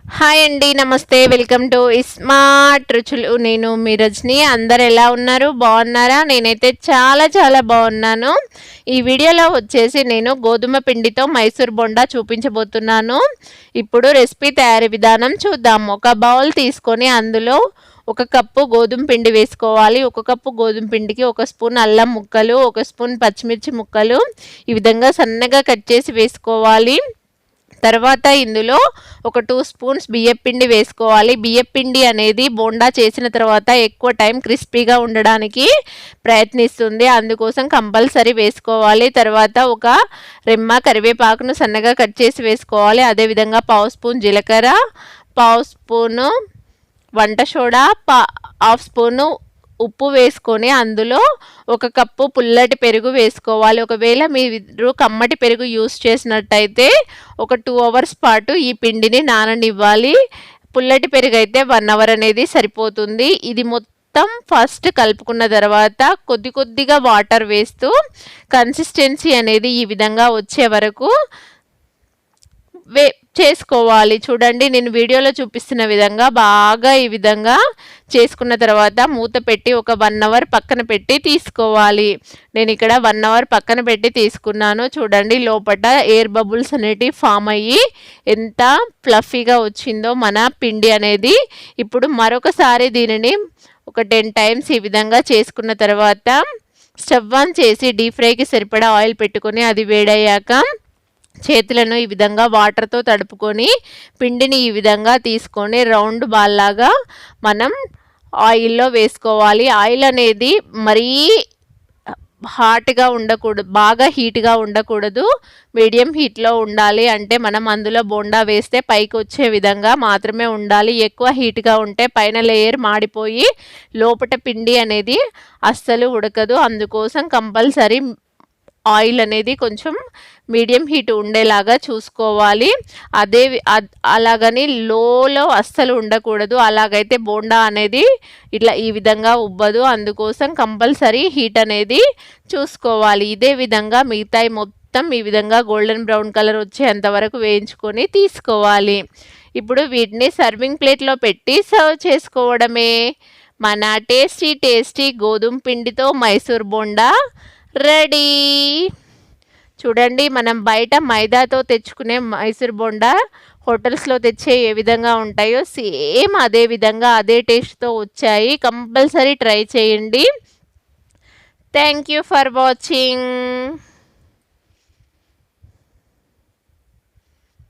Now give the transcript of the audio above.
Hi అండి, నమస్తే. Welcome to smart రుచులు. నేను మీ రజని. అందరు ఎలా ఉన్నారు? బాగున్నారా? నేనైతే చాలా చాలా బాగున్నాను. ఈ వీడియోలో వచ్చేసి నేను గోధుమ పిండితో మైసూర్ బొండా చూపించబోతున్నాను. ఇప్పుడు రెసిపీ తయారీ విధానం చూద్దాం. ఒక బౌల్ తీసుకొని అందులో 1 కప్పు గోధుమ పిండి వేసుకోవాలి. 1 కప్పు గోధుమ పిండికి 1 స్పూన్ అల్లం ముక్కలు, 1 స్పూన్ పచ్చిమిర్చి ముక్కలు ఈ విధంగా సన్నగా కట్ చేసి వేసుకోవాలి. తర్వాత ఇందులో ఒక 2 స్పూన్స్ బియ్యపిండి వేసుకోవాలి. బియ్యపిండి అనేది బోండా చేసిన తర్వాత ఎక్కువ టైం క్రిస్పీగా ఉండడానికి ప్రయత్నిస్తుంది, అందుకోసం కంపల్సరీ వేసుకోవాలి. తర్వాత ఒక రెమ్మ కరివేపాకును సన్నగా కట్ చేసి వేసుకోవాలి. అదేవిధంగా 1/2 స్పూన్ జీలకర్ర, 1/2 స్పూను వంట సోడా, 1/2 స్పూను ఉప్పు వేసుకొని అందులో 1 కప్పు పుల్లటి పెరుగు వేసుకోవాలి. ఒకవేళ మీరు కమ్మటి పెరుగు యూస్ చేసినట్టయితే ఒక 2 అవర్స్ పాటు ఈ పిండిని నాననివ్వాలి. పుల్లటి పెరుగు అయితే 1 అవర్ అనేది సరిపోతుంది. ఇది మొత్తం ఫస్ట్ కలుపుకున్న తర్వాత కొద్ది కొద్దిగా వాటర్ వేస్తూ కన్సిస్టెన్సీ అనేది ఈ విధంగా వచ్చే వరకు చేసుకోవాలి. చూడండి, నేను వీడియోలో చూపిస్తున్న విధంగా బాగా ఈ విధంగా చేసుకున్న తర్వాత మూత పెట్టి ఒక 1 అవర్ పక్కన పెట్టి తీసుకోవాలి. నేను ఇక్కడ 1 అవర్ పక్కన పెట్టి తీసుకున్నాను. చూడండి, లోపల ఎయిర్ బబుల్స్ అనేటివి ఫామ్ అయ్యి ఎంత ఫ్లఫీగా వచ్చిందో మన పిండి అనేది. ఇప్పుడు మరొకసారి దీనిని ఒక 10 టైమ్స్ ఈ విధంగా చేసుకున్న తర్వాత స్టవ్ ఆన్ చేసి డీప్ ఫ్రైకి సరిపడా ఆయిల్ పెట్టుకొని అది వేడయ్యాక చేతులను ఈ విధంగా వాటర్తో తడుపుకొని పిండిని ఈ విధంగా తీసుకొని రౌండ్ బాల్ లాగా మనం ఆయిల్లో వేసుకోవాలి. ఆయిల్ అనేది మరీ హాట్గా ఉండకూడదు, బాగా హీట్గా ఉండకూడదు, మీడియం హీట్లో ఉండాలి. అంటే మనం అందులో బోండా వేస్తే పైకి వచ్చే విధంగా మాత్రమే ఉండాలి. ఎక్కువ హీట్గా ఉంటే పైన లేయర్ మాడిపోయి లోపల పిండి అనేది అస్సలు ఉడకదు. అందుకోసం కంపల్సరీ ఆయిల్ అనేది కొంచెం మీడియం హీట్ ఉండేలాగా చూసుకోవాలి. అలాగని లోలో అస్సలు ఉండకూడదు, అలాగైతే బోండా అనేది ఇట్లా ఈ విధంగా ఉబ్బదు. అందుకోసం కంపల్సరీ హీట్ అనేది చూసుకోవాలి. ఇదే విధంగా మిగతాయి మొత్తం ఈ విధంగా గోల్డెన్ బ్రౌన్ కలర్ వచ్చేంత వరకు వేయించుకొని తీసుకోవాలి. ఇప్పుడు వీటిని సర్వింగ్ ప్లేట్లో పెట్టి సర్వ్ చేసుకోవడమే. మన టేస్టీ గోధుమ పిండితో మైసూర్ బోండా రెడీ. చూడండి, మనం బయట మైదాతో తెచ్చుకునే మైసూర్ బోండా హోటల్స్లో తెచ్చే ఏ విధంగా ఉంటాయో సేమ్ అదే విధంగా అదే టేస్ట్తో వచ్చాయి. కంపల్సరీ ట్రై చేయండి. Thank you for watching.